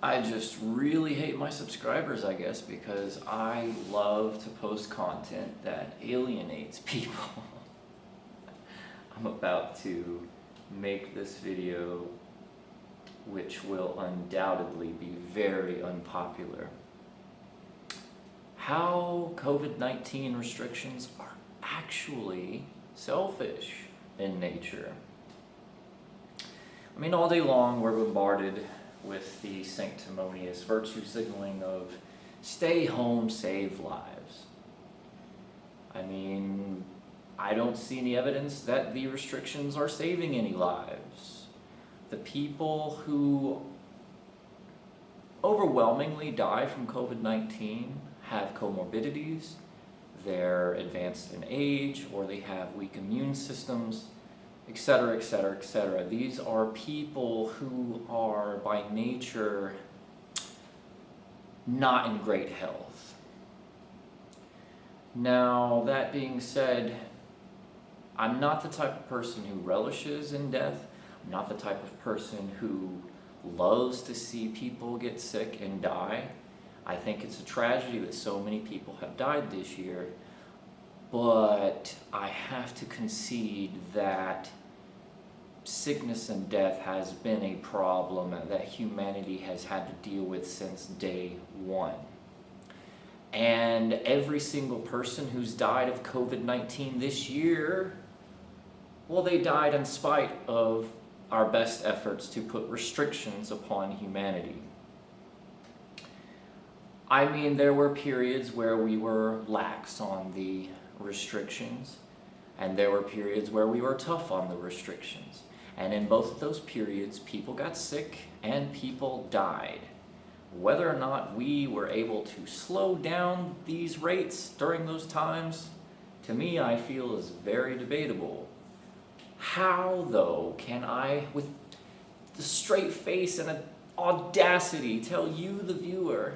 I just really hate my subscribers, I guess, because I love to post content that alienates people. I'm about to make this video, which will undoubtedly be very unpopular. How COVID-19 restrictions are actually selfish in nature. I mean, all day long we're bombarded with the sanctimonious virtue signaling of stay home, save lives. I mean, I don't see any evidence that the restrictions are saving any lives. The people who overwhelmingly die from COVID-19 have comorbidities, they're advanced in age, or they have weak immune systems, etc., etc., etc. These are people who are by nature not in great health. Now, that being said, I'm not the type of person who relishes in death. I'm not the type of person who loves to see people get sick and die. I think it's a tragedy that so many people have died this year, but I have to concede that sickness and death has been a problem that humanity has had to deal with since day one. And every single person who's died of COVID-19 this year, well, they died in spite of our best efforts to put restrictions upon humanity. I mean, there were periods where we were lax on the restrictions, and there were periods where we were tough on the restrictions. And in both of those periods, people got sick and people died. Whether or not we were able to slow down these rates during those times, to me, I feel is very debatable. How, though, can I, with the straight face and an audacity, tell you, the viewer,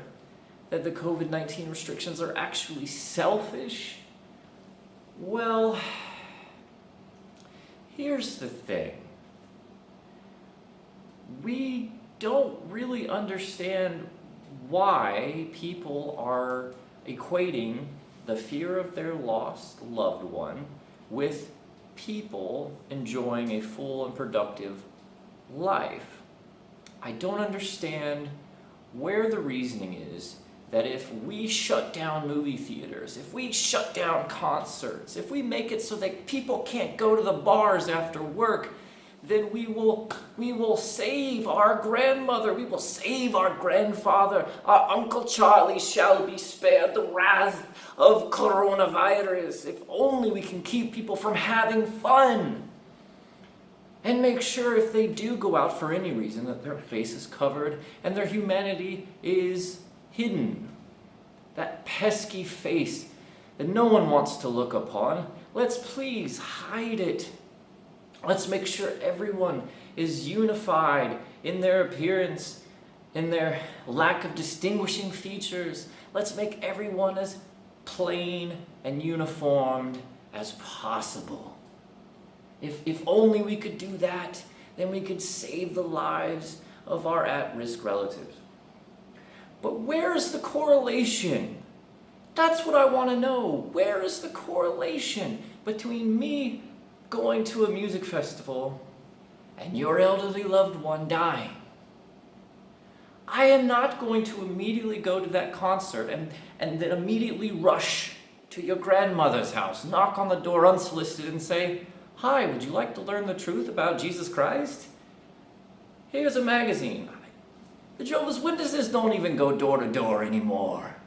that the COVID-19 restrictions are actually selfish? Well, here's the thing. We don't really understand why people are equating the fear of their lost loved one with people enjoying a full and productive life. I don't understand where the reasoning is that if we shut down movie theaters, if we shut down concerts, if we make it so that people can't go to the bars after work, then we will save our grandmother, we will save our grandfather, our Uncle Charlie shall be spared the wrath of coronavirus. If only we can keep people from having fun and make sure if they do go out for any reason that their face is covered and their humanity is hidden. That pesky face that no one wants to look upon, let's please hide it. Let's make sure everyone is unified in their appearance, in their lack of distinguishing features. Let's make everyone as plain and uniformed as possible. If only we could do that, then we could save the lives of our at-risk relatives. But where is the correlation? That's what I want to know. Where is the correlation between me going to a music festival and your elderly loved one dying? I am not going to immediately go to that concert and then immediately rush to your grandmother's house, knock on the door unsolicited and say, "Hi, would you like to learn the truth about Jesus Christ? Here's a magazine." The Jehovah's Witnesses don't even go door to door anymore.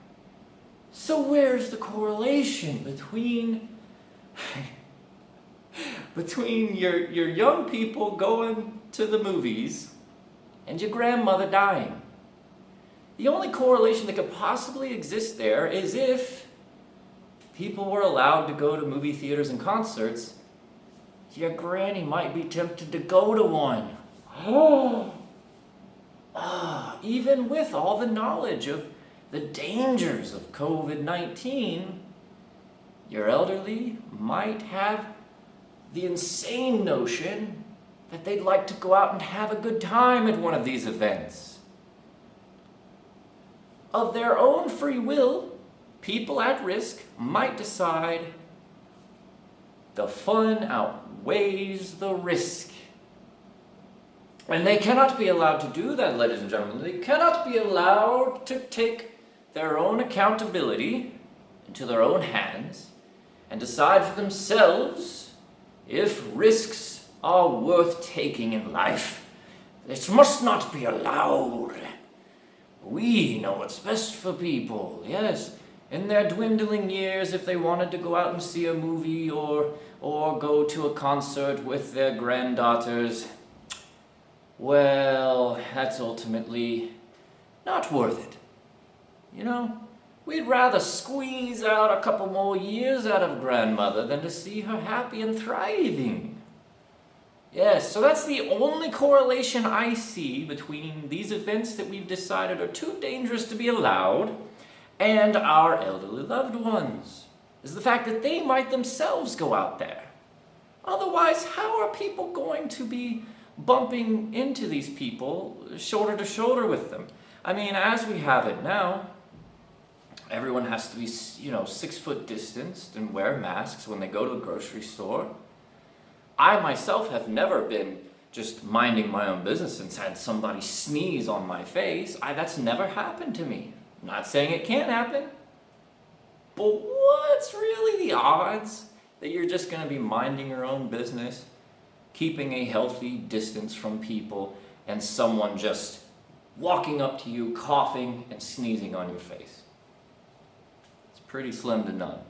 So where's the correlation between your young people going to the movies and your grandmother dying? The only correlation that could possibly exist there is if people were allowed to go to movie theaters and concerts, your granny might be tempted to go to one. Even with all the knowledge of the dangers of COVID-19, your elderly might have the insane notion that they'd like to go out and have a good time at one of these events. of their own free will, people at risk might decide the fun outweighs the risk. And they cannot be allowed to do that, ladies and gentlemen. They cannot be allowed to take their own accountability into their own hands and decide for themselves if risks are worth taking in life. This must not be allowed. We know what's best for people, yes. In their dwindling years, if they wanted to go out and see a movie or go to a concert with their granddaughters, well, that's ultimately not worth it. You know, we'd rather squeeze out a couple more years out of grandmother than to see her happy and thriving. Yes, so that's the only correlation I see between these events that we've decided are too dangerous to be allowed and our elderly loved ones, is the fact that they might themselves go out there. Otherwise, how are people going to be bumping into these people shoulder to shoulder with them? I mean, as we have it now, everyone has to be, 6 foot distanced and wear masks when they go to the grocery store. I myself have never been just minding my own business and had somebody sneeze on my face. That's never happened to me. I'm not saying it can't happen, but what's really the odds that you're just going to be minding your own business, keeping a healthy distance from people, and someone just walking up to you, coughing and sneezing on your face? It's pretty slim to none.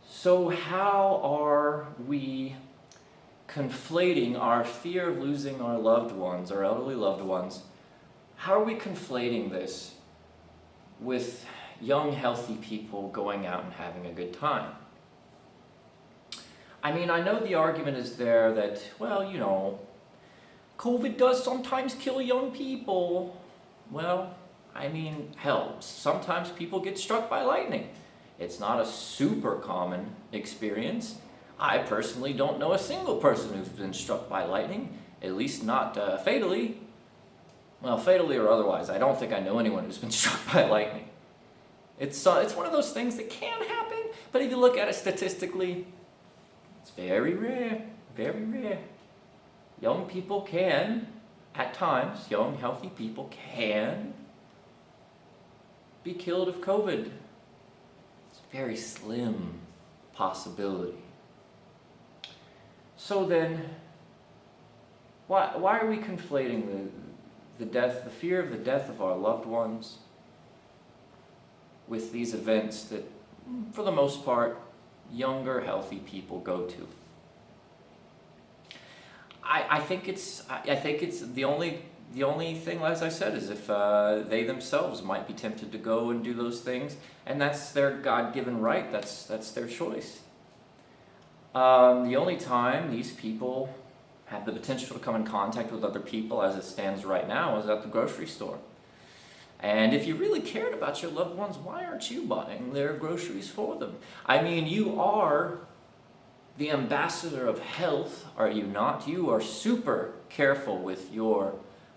So how are we conflating our fear of losing our loved ones, our elderly loved ones? How are we conflating this with young, healthy people going out and having a good time? I mean, I know the argument is there that, well, COVID does sometimes kill young people. Well, I mean, hell, sometimes people get struck by lightning. It's not a super common experience. I personally don't know a single person who's been struck by lightning, at least not fatally. Well, fatally or otherwise, I don't think I know anyone who's been struck by lightning. It's one of those things that can happen, but if you look at it statistically, it's very rare, very rare. Young people can, at times, young, healthy people can be killed of COVID. It's a very slim possibility. So then, why are we conflating the death, the fear of the death of our loved ones with these events that, for the most part, younger, healthy people go to? I think it's the only thing, as I said, is if they themselves might be tempted to go and do those things, and that's their God-given right. That's their choice. The only time these people have the potential to come in contact with other people, as it stands right now, is at the grocery store. And if you really cared about your loved ones, why aren't you buying their groceries for them? I mean, you are the ambassador of health, are you not? You are super careful with your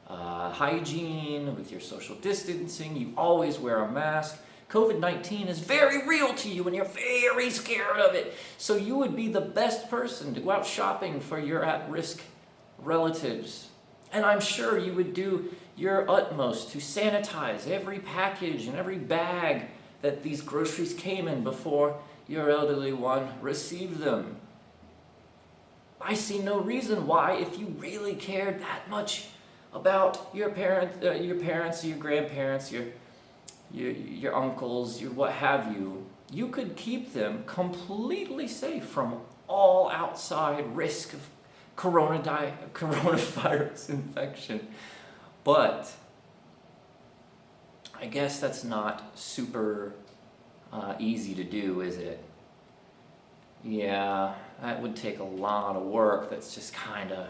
hygiene, with your social distancing. You always wear a mask. COVID-19 is very real to you and you're very scared of it. So you would be the best person to go out shopping for your at-risk relatives. And I'm sure you would do your utmost to sanitize every package and every bag that these groceries came in before your elderly one received them. I see no reason why, if you really cared that much about your parents, your grandparents, your uncles, your what have you, you could keep them completely safe from all outside risk of coronavirus infection. But I guess that's not super easy to do, is it? Yeah, that would take a lot of work. That's just kind of,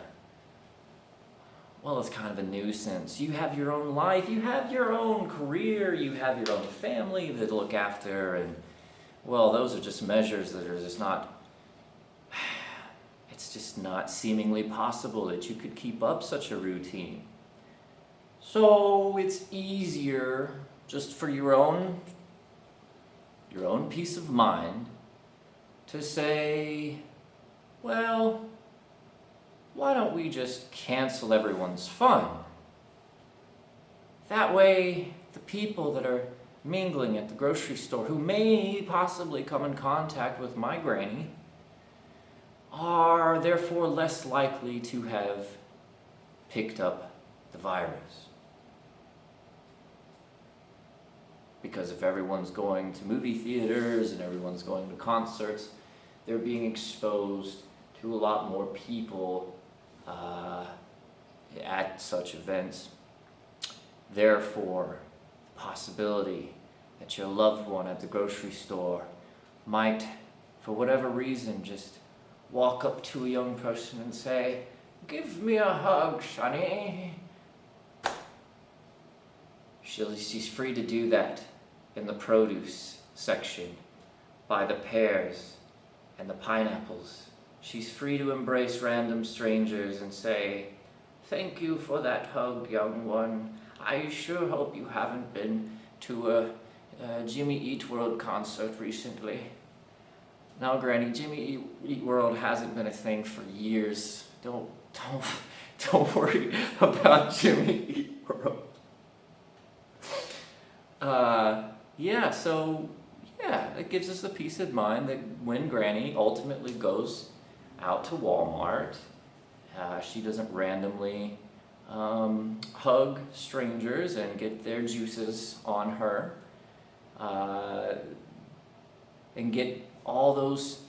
well, it's kind of a nuisance. You have your own life, you have your own career, you have your own family to look after, and, well, those are just measures that are just not, it's just not seemingly possible that you could keep up such a routine. So it's easier, just for your own peace of mind, to say, well, why don't we just cancel everyone's fun? That way, the people that are mingling at the grocery store, who may possibly come in contact with my granny, are therefore less likely to have picked up the virus. Because if everyone's going to movie theaters and everyone's going to concerts, they're being exposed to a lot more people at such events. Therefore, the possibility that your loved one at the grocery store might, for whatever reason, just walk up to a young person and say, "Give me a hug, Sonny." She's free to do that in the produce section, by the pears and the pineapples. She's free to embrace random strangers and say, "Thank you for that hug, young one. I sure hope you haven't been to a Jimmy Eat World concert recently." No, Granny, Jimmy Eat World hasn't been a thing for years. Don't worry about Jimmy Eat World. It gives us the peace of mind that when Granny ultimately goes out to Walmart, she doesn't randomly hug strangers and get their juices on her, and get all those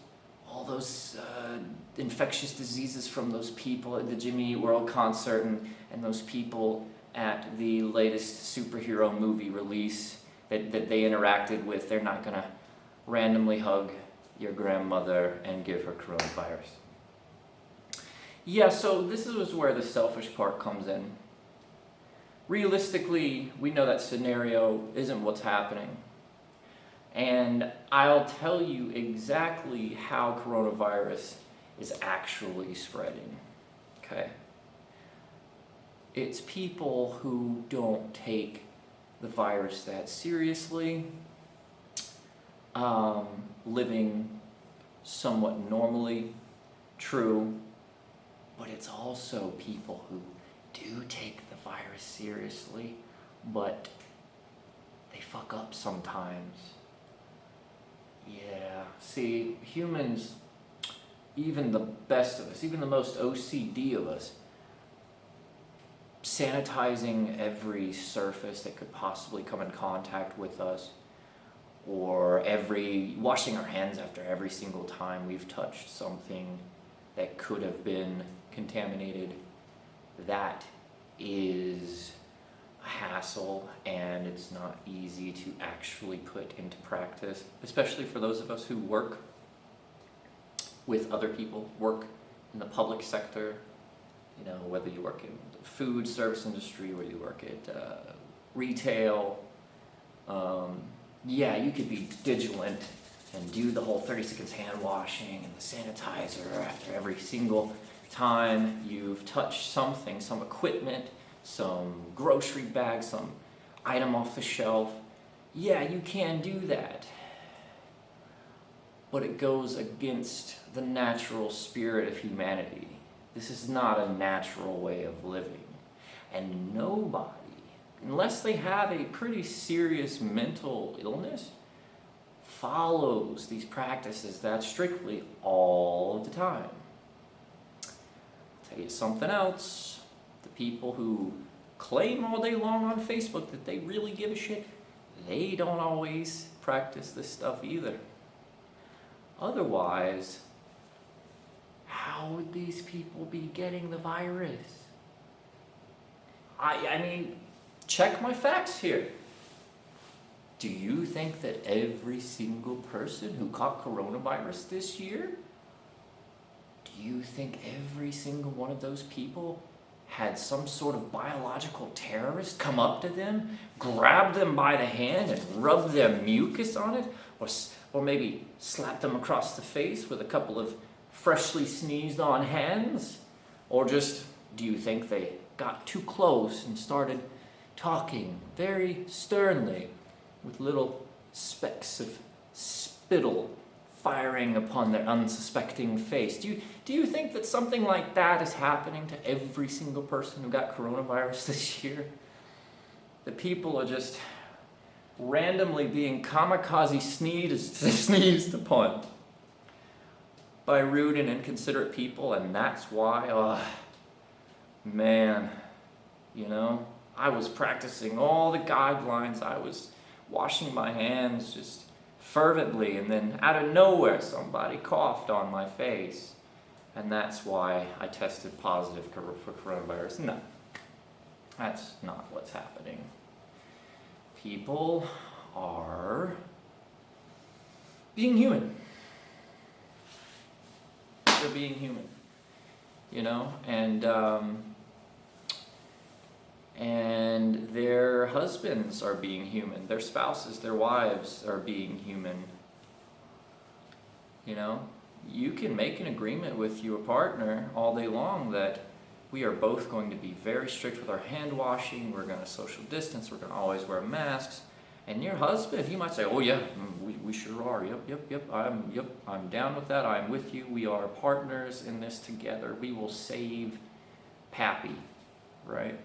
infectious diseases from those people at the Jimmy Eat World concert and those people at the latest superhero movie release that they interacted with. They're not gonna randomly hug your grandmother and give her coronavirus. Yeah, so this is where the selfish part comes in. Realistically, we know that scenario isn't what's happening. And I'll tell you exactly how coronavirus is actually spreading, okay? It's people who don't take the virus that seriously, living somewhat normally, true, but it's also people who do take the virus seriously, but they fuck up sometimes. Yeah, see, humans, even the best of us, even the most OCD of us, sanitizing every surface that could possibly come in contact with us, or washing our hands after every single time we've touched something that could have been contaminated, that is a hassle, and it's not easy to actually put into practice, especially for those of us who work with other people, work in the public sector, whether you work in the food service industry, whether you work at retail. You could be vigilant and do the whole 30 seconds hand washing and the sanitizer after every single time you've touched something, some equipment, some grocery bag, some item off the shelf. Yeah, you can do that. But it goes against the natural spirit of humanity. This is not a natural way of living. And nobody, unless they have a pretty serious mental illness, follows these practices that strictly all the time. I'll tell you something else. The people who claim all day long on Facebook that they really give a shit, they don't always practice this stuff either. Otherwise, how would these people be getting the virus? I mean, check my facts here. Do you think that every single person who caught coronavirus this year, do you think every single one of those people had some sort of biological terrorist come up to them, grab them by the hand and rub their mucus on it, or maybe slap them across the face with a couple of freshly sneezed on hands? Or just, do you think they got too close and started talking very sternly with little specks of spittle firing upon their unsuspecting face. Do you think that something like that is happening to every single person who got coronavirus this year? That people are just randomly being kamikaze sneezed upon by rude and inconsiderate people, and that's why, man, I was practicing all the guidelines. I was washing my hands just fervently, and then out of nowhere somebody coughed on my face, and that's why I tested positive for coronavirus. No, that's not what's happening. People are being human. They're being human, and their husbands are being human. Their spouses, their wives are being human. You can make an agreement with your partner all day long that we are both going to be very strict with our hand washing, we're going to social distance, we're going to always wear masks. And your husband, he might say, oh yeah, we sure are, yep, I'm down with that, I'm with you, we are partners in this together, we will save Pappy, right?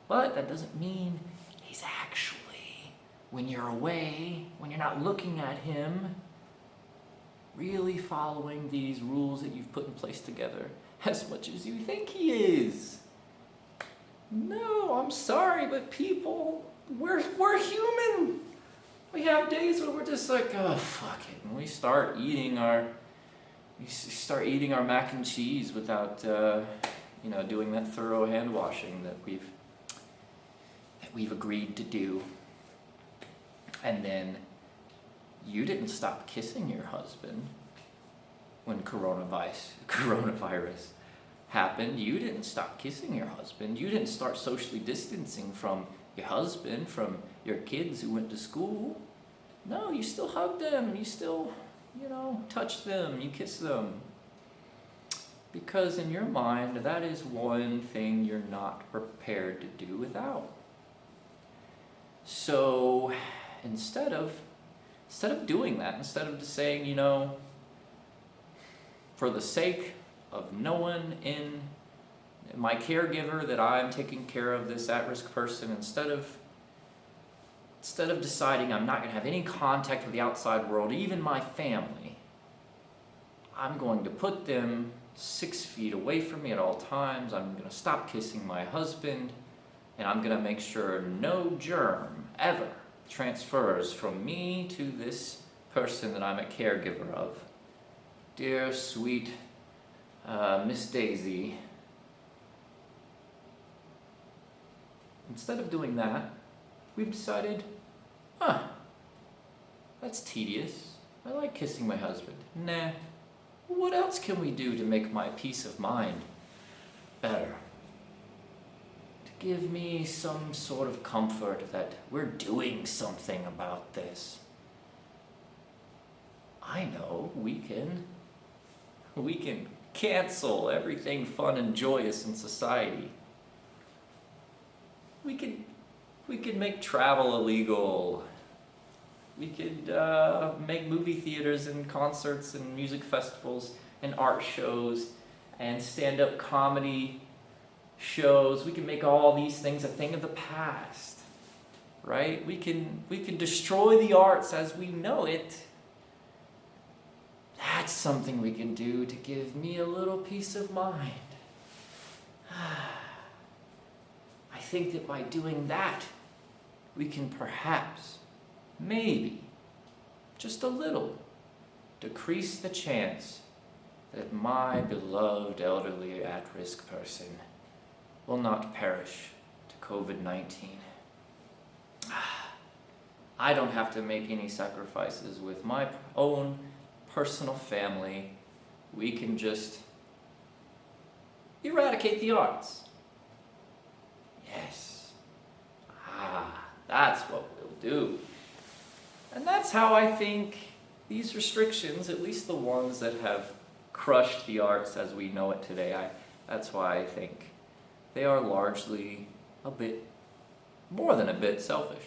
But that doesn't mean he's actually, when you're away, when you're not looking at him, really following these rules that you've put in place together as much as you think he is. No, I'm sorry, but people, we're human. We have days where we're just like, oh, fuck it. And we start eating our mac and cheese without, doing that thorough hand washing that we've agreed to do. And then you didn't stop kissing your husband when coronavirus happened. You didn't stop kissing your husband. You didn't start socially distancing from your husband, from your kids who went to school. No, you still hugged them. You still, touched them. You kissed them. Because in your mind, that is one thing you're not prepared to do without. So instead of doing that, instead of just saying, for the sake of no one in my caregiver, that I'm taking care of this at-risk person, instead of deciding I'm not going to have any contact with the outside world, even my family, I'm going to put them 6 feet away from me at all times. I'm going to stop kissing my husband, and I'm going to make sure no germ ever transfers from me to this person that I'm a caregiver of. Dear, sweet Miss Daisy. Instead of doing that, we've decided, that's tedious. I like kissing my husband. Nah, what else can we do to make my peace of mind better? To give me some sort of comfort that we're doing something about this. I know we can cancel everything fun and joyous in society. We could make travel illegal. We could make movie theaters and concerts and music festivals and art shows and stand-up comedy shows. We can make all these things a thing of the past, right? We can destroy the arts as we know it. That's something we can do to give me a little peace of mind. I think that by doing that, we can perhaps, maybe, just a little, decrease the chance that my beloved elderly at-risk person will not perish to COVID-19. I don't have to make any sacrifices with my own personal family. We can just eradicate the arts. Yes. That's what we'll do. And that's how I think these restrictions, at least the ones that have crushed the arts as we know it today, that's why I think they are largely a bit more than a bit selfish.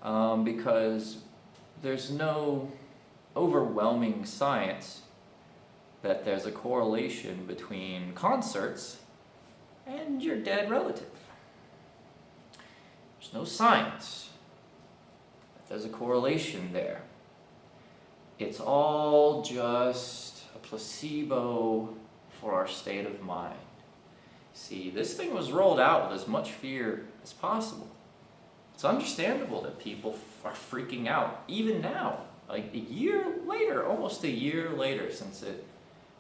Because there's no overwhelming science that there's a correlation between concerts and your dead relative. There's no science that there's a correlation there. It's all just a placebo for our state of mind. See, this thing was rolled out with as much fear as possible. It's understandable that people are freaking out, even now, like a year later, almost a year later since it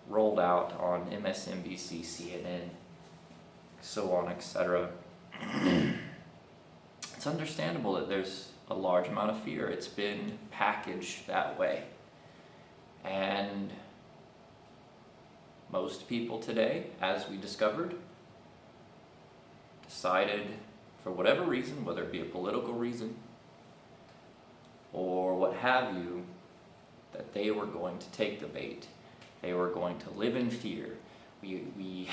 rolled out on MSNBC, CNN, so on, etc. It's understandable that there's a large amount of fear. It's been packaged that way. And most people today, as we discovered, decided, for whatever reason, whether it be a political reason or what have you, that they were going to take the bait. They were going to live in fear. The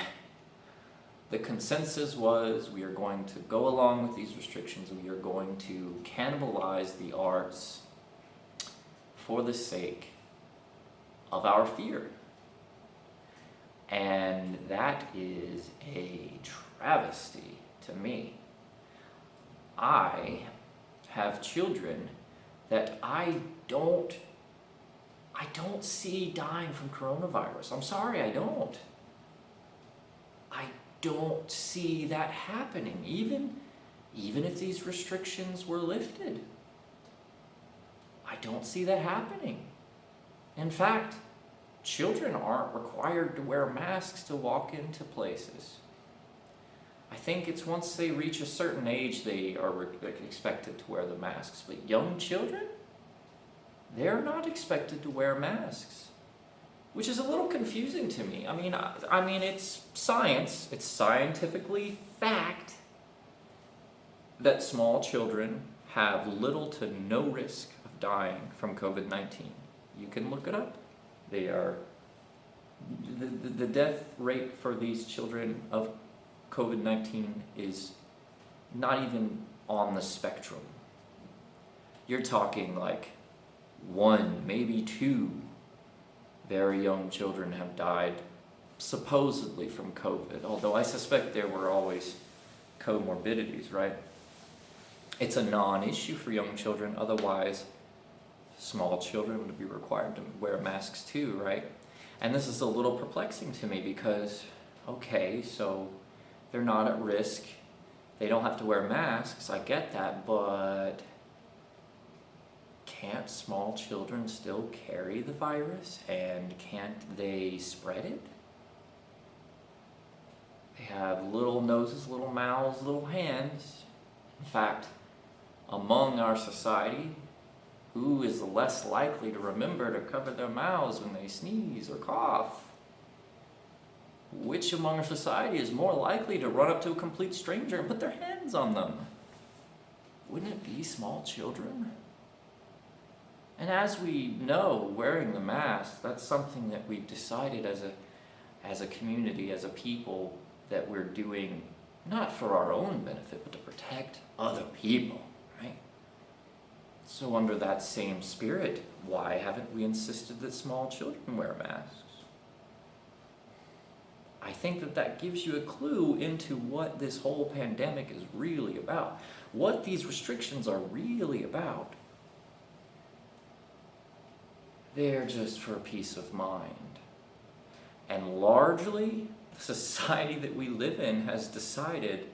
consensus was we are going to go along with these restrictions. We are going to cannibalize the arts for the sake of our fear. And that is a travesty to me. I have children that I don't see dying from coronavirus. I'm sorry, I don't. I don't see that happening, even if these restrictions were lifted. I don't see that happening. In fact, children aren't required to wear masks to walk into places. I think it's once they reach a certain age they are expected to wear the masks. But young children, they're not expected to wear masks, which is a little confusing to me. I mean, it's science. It's scientifically fact that small children have little to no risk of dying from COVID-19. You can look it up. They are the death rate for these children of COVID-19 is not even on the spectrum. You're talking like 1, maybe 2 very young children have died supposedly from COVID, although I suspect there were always comorbidities, right? It's a non-issue for young children, otherwise small children would be required to wear masks too, right? And this is a little perplexing to me because, okay, so they're not at risk, they don't have to wear masks, I get that, but can't small children still carry the virus, and can't they spread it? They have little noses, little mouths, little hands. In fact, among our society, who is less likely to remember to cover their mouths when they sneeze or cough? Which among our society is more likely to run up to a complete stranger and put their hands on them? Wouldn't it be small children? And as we know, wearing the mask, that's something that we've decided as a community, as a people, that we're doing not for our own benefit, but to protect other people, right? So under that same spirit, why haven't we insisted that small children wear masks? I think that gives you a clue into what this whole pandemic is really about, what these restrictions are really about. They're just for peace of mind. And largely, the society that we live in has decided,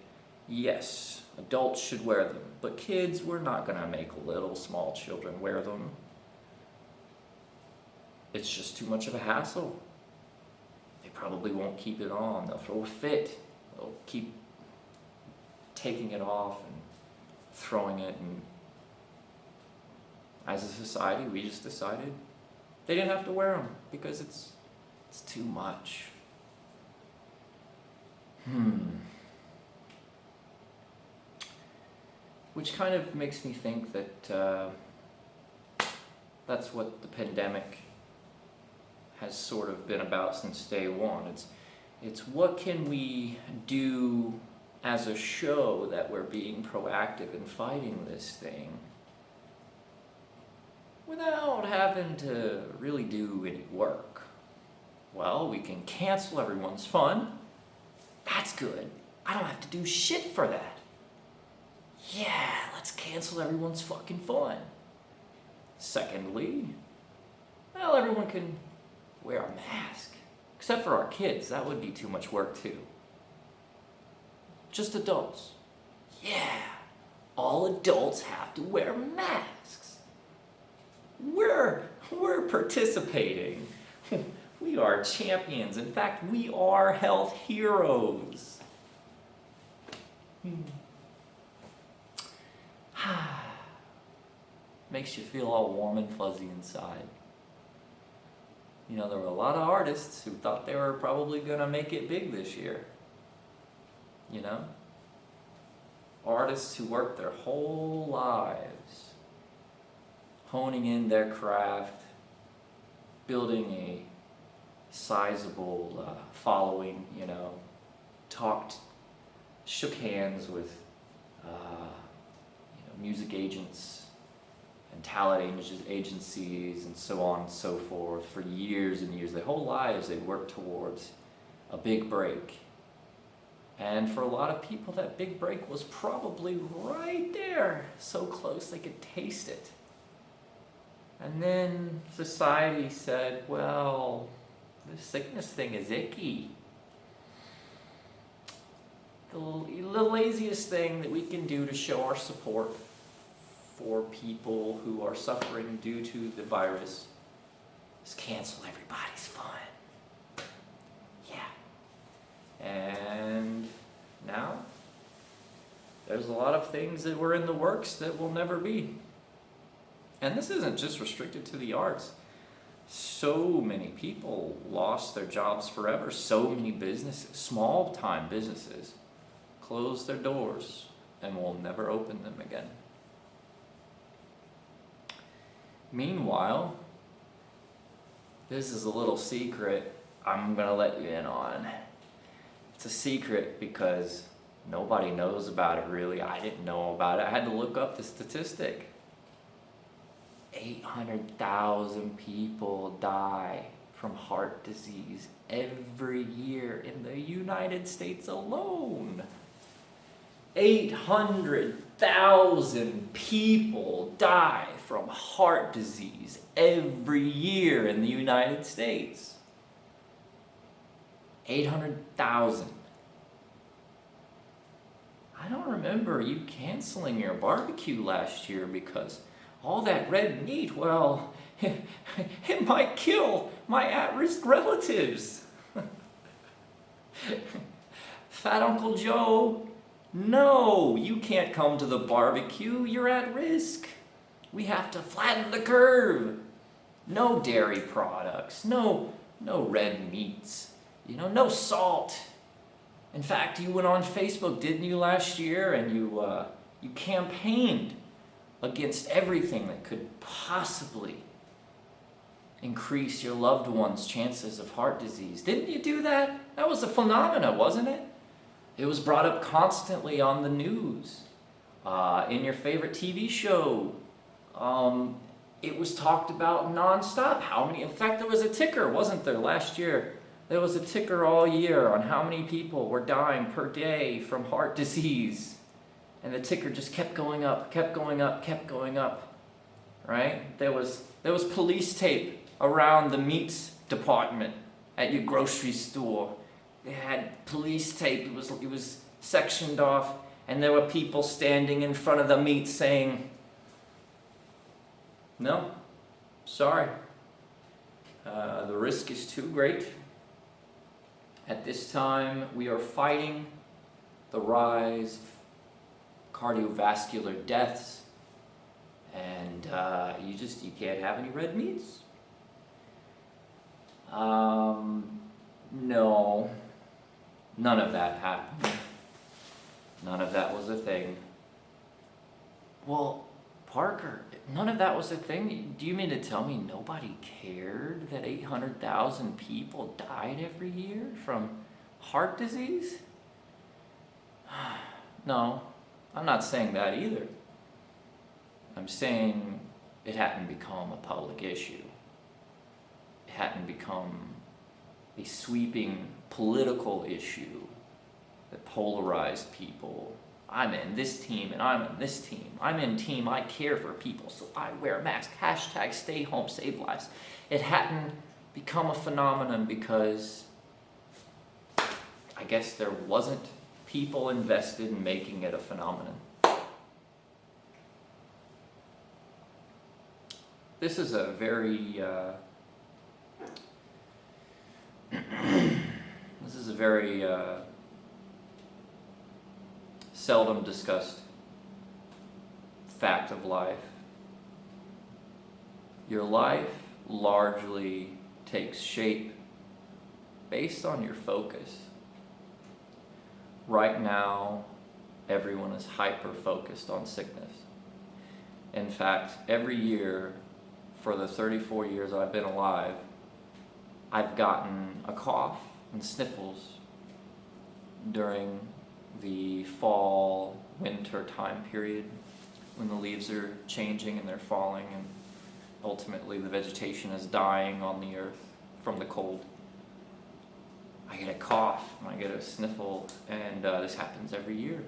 yes, adults should wear them, but kids, we're not going to make little small children wear them. It's just too much of a hassle. They probably won't keep it on. They'll throw a fit. They'll keep taking it off and throwing it. And as a society, we just decided they didn't have to wear them because it's too much. Which kind of makes me think that that's what the pandemic has sort of been about since day one. It's what can we do as a show that we're being proactive in fighting this thing without having to really do any work. Well, we can cancel everyone's fun. That's good. I don't have to do shit for that. Yeah, let's cancel everyone's fucking fun. Secondly, well, everyone can wear a mask. Except for our kids, that would be too much work too. Just adults. Yeah, all adults have to wear masks. We're participating. We are champions. In fact, we are health heroes. Makes you feel all warm and fuzzy inside. You know, there were a lot of artists who thought they were probably gonna make it big this year. You know? Artists who worked their whole lives honing in their craft, building a sizable following, you know, shook hands with music agents and talent agencies and so on and so forth for years and years. Their whole lives they worked towards a big break. And for a lot of people, that big break was probably right there, so close they could taste it. And then society said, well, this sickness thing is icky. The laziest thing that we can do to show our support for people who are suffering due to the virus is cancel everybody's fun. Yeah. And now, there's a lot of things that were in the works that will never be. And this isn't just restricted to the arts. So many people lost their jobs forever. So many businesses, small-time businesses, closed their doors and will never open them again. Meanwhile, this is a little secret I'm going to let you in on. It's a secret because nobody knows about it really. I didn't know about it. I had to look up the statistic. 800,000 people die from heart disease every year in the United States alone. 800,000 people die from heart disease every year in the United States. 800,000. I don't remember you canceling your barbecue last year because all that red meat, well, it might kill my at-risk relatives. Fat Uncle Joe, no, you can't come to the barbecue. You're at risk. We have to flatten the curve. No dairy products. No red meats. You know, no salt. In fact, you went on Facebook, didn't you, last year, and you campaigned against everything that could possibly increase your loved one's chances of heart disease. Didn't you do that? That was a phenomenon, wasn't it? It was brought up constantly on the news, in your favorite TV show. It was talked about nonstop. In fact, there was a ticker, wasn't there, last year? There was a ticker all year on how many people were dying per day from heart disease. And the ticker just kept going up, kept going up, kept going up, right? There was police tape around the meats department at your grocery store. They had police tape, it was sectioned off, and there were people standing in front of the meat saying, no, sorry, the risk is too great. At this time, we are fighting the rise of cardiovascular deaths, and you can't have any red meats. No, none of that happened. None of that was a thing. Well, Parker, none of that was a thing? Do you mean to tell me nobody cared that 800,000 people died every year from heart disease? No, I'm not saying that either. I'm saying it hadn't become a public issue. It hadn't become a sweeping political issue that polarized people. I'm in this team and I'm in this team. I'm in team I care for people, so I wear a mask. Hashtag stay home, save lives. It hadn't become a phenomenon because I guess there wasn't people invested in making it a phenomenon. This is a very seldom discussed fact of life. Your life largely takes shape based on your focus. Right now, everyone is hyper-focused on sickness. In fact, every year for the 34 years I've been alive, I've gotten a cough and sniffles during the fall, winter time period when the leaves are changing and they're falling and ultimately the vegetation is dying on the earth from the cold. I get a cough and I get a sniffle, and this happens every year.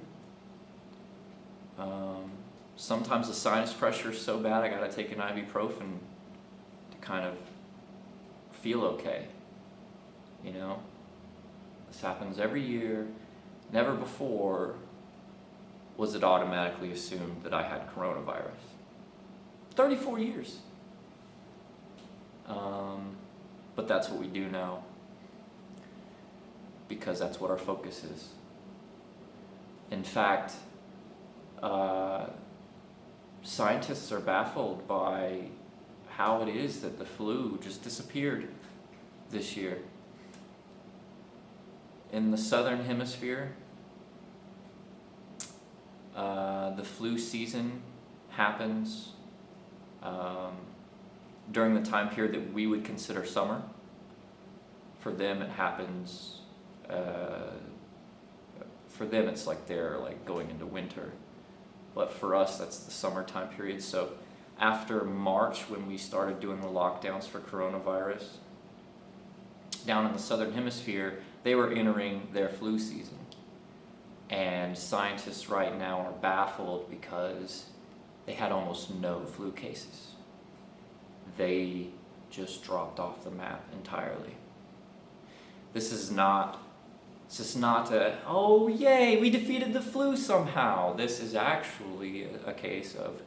Sometimes the sinus pressure is so bad I gotta take an ibuprofen to kind of feel okay. You know? This happens every year. Never before was it automatically assumed that I had coronavirus. 34 years. But that's what we do now, because that's what our focus is. In fact, scientists are baffled by how it is that the flu just disappeared this year. In the southern hemisphere, the flu season happens during the time period that we would consider summer. For them, it happens. For them, it's like they're like going into winter, but for us, that's the summertime period. So, after March, when we started doing the lockdowns for coronavirus, down in the southern hemisphere, they were entering their flu season. And scientists right now are baffled because they had almost no flu cases. They just dropped off the map entirely. This is not oh yay, we defeated the flu somehow. This is actually a case of